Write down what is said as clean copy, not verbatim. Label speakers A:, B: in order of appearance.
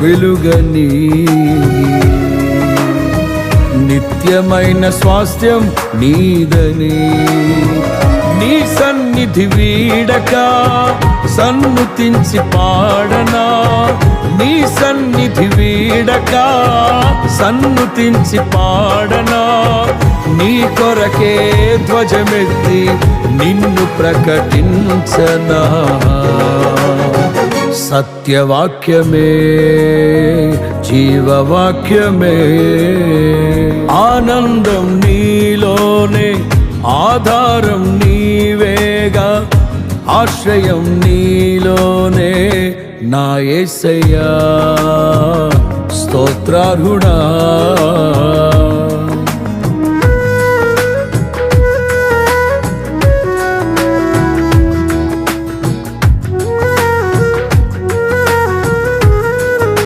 A: వెలుగని నిత్యమైన స్వాస్థ్యం నీదని నీ సన్నిధి వీడక సన్నుతించి పాడనా నీ సన్నిధి వీడక సన్నుతించి పాడనా నీ కొరకే ధ్వజమెత్తి నిన్ను ప్రకటించనా సత్యవాక్యమే జీవవాక్యమే ఆనందం నీలోనే ఆధారం నీవేగా ఆశ్రయం నీలోనే నా యేసయ్యా స్తోత్రార్హుడా